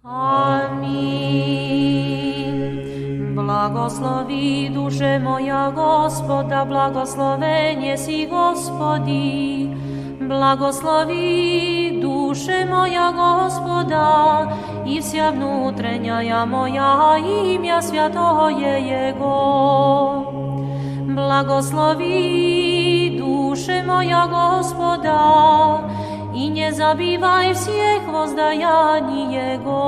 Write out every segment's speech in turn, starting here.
Amin. Blagoslovi duše moja Gospoda, blagosloven jesi Gospodi. Blagoslovi duše moja Gospoda i vsja внутренняя moja imja svjatoje Jego. Blagoslovi duše moja Gospoda i nie zabivaj всех воздаянь Jego.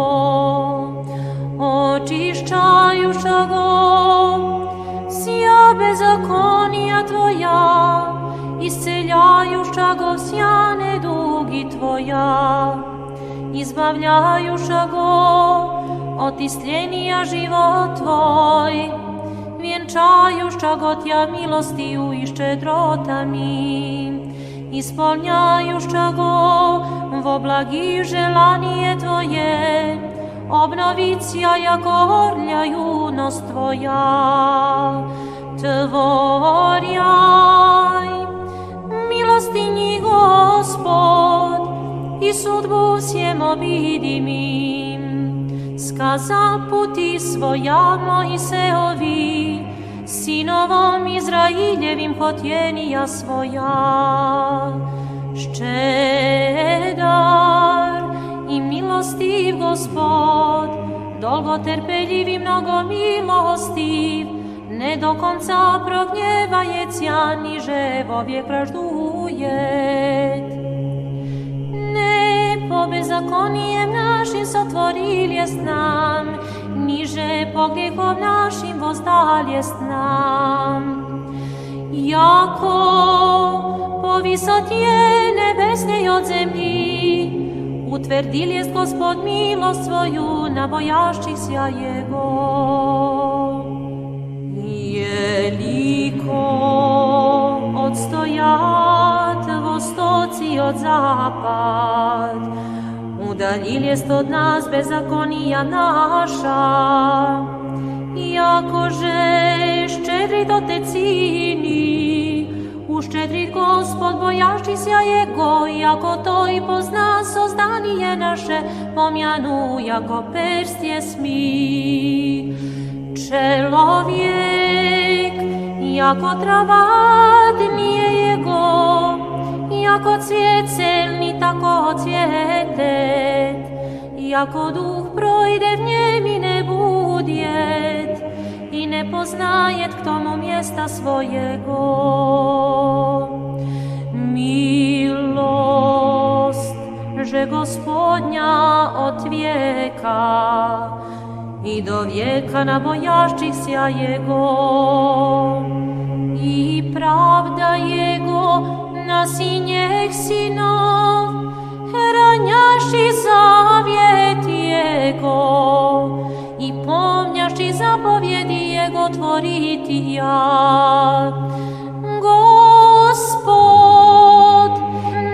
Očišćajušago vsja bezakonija Tvoja, isceljajušago vsja nedugi Tvoja, izbavljajušago od istljenija život Tvoj, vjenčajušago Tja milostiju i ščedrotami, ispolnjajušago vo blagi želanije Tvoje, obnovicija jako orlja junost Tvoja. Tvorjaj milostinji Gospod i sudbu всем obidimim. Skaza puti svoja Mojseovi, sinovom Izraeljevim hotjenija svoja. Ščedar i milostiv Gospod, dolgo terpeljiv i mnogo milostiv, ne do konca prognjevajecja, niže vovijek raždujet. Ne po bezakonijem našim sotvoriljest nam, niže po grijehom našim vozdaljest nam. Jako po visotje nebesnej od zemlji, utvrdil jest Gospod milost svoju na bojašćih sja Jego. Jeliko odstojat vostoci od zapad, udaljil jest od nas bezakonija naša, jakože ščedrit otecini, uščedrit Gospod bojašćih sja Jego, jako to i pozna sozdanije naše, pomjanu jako perstje smi. Čelovjek, jako trava dnije Jego, jako cvijet celni, tako cvjetet, jako duh projde v njem i ne budjet, i ne poznajet k tomu mjesta svojego. Milost, že Gospodnja od vijeka, i do vijeka na bojašćih sja Jego, i pravda Jego na sinjeh sinov, hranjaši zavjet Jego, i pomnjaši zapovjedi Jego tvoriti ja. Gospod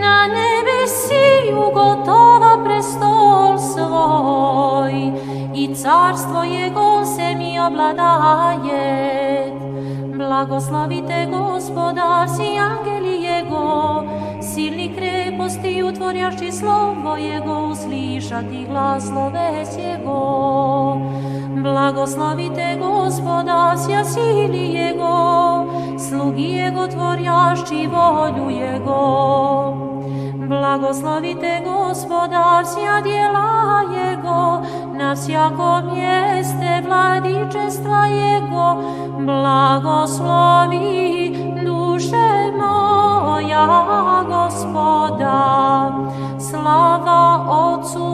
na nebesi ugotova prestol svoj, i carstvo Jego se mi obladaje. Blagoslavite Gospoda, vsi angeli Jego, silni kreposti utvorjaši slovo Jego, uslišati glas sloves Jego. Blagoslavite Gospoda, vsja sili Jego, slugi Jego tvorjaši volju Jego. Blagoslavite Gospoda, vsja djela Jego, na vsjakom mjeste vladičestva Jego. Blagoslovi duše moja Gospoda, slava Otcu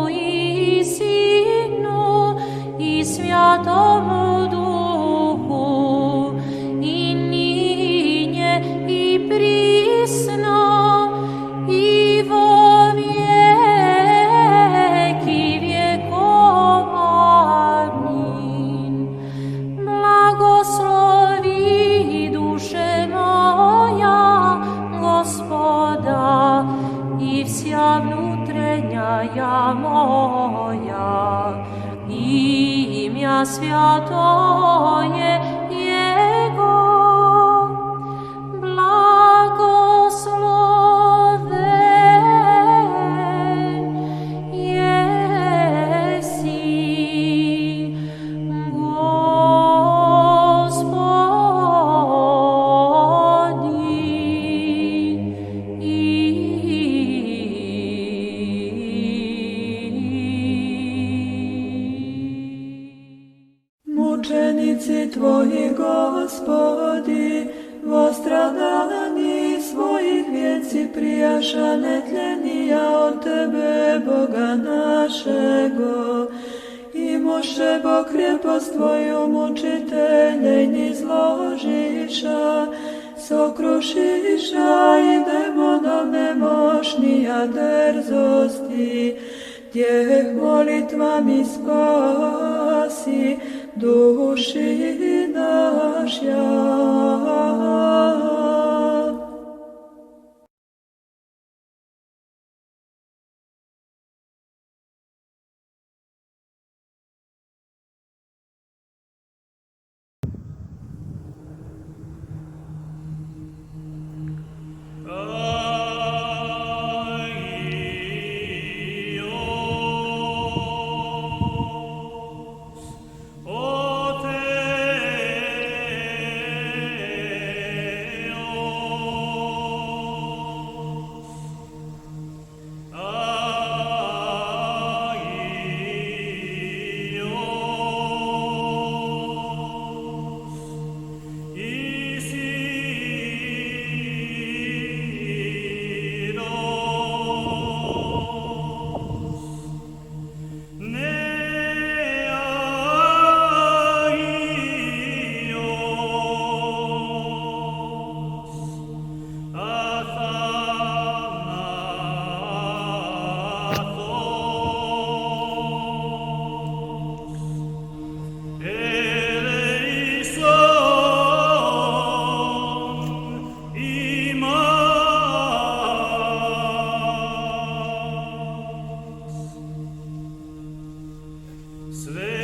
i Sinu i Svjatomu Duhu, i ninje i prisno, i vo vijeki vjekov. Amin. Blagoslovi duše moja Gospoda i vsja внутренняя moja, imja svjatoje Jego. Blagosloven je Tvoji, Gospodi, vostradani svojih vjeci prijaša netlenija od Tebe, Boga našego. I moše Bog krepost Tvoju mučitelje ni zložiša, sokrušiša i demonom nemošnija drzosti, Tjeh molitvami spasi duši naša. Sve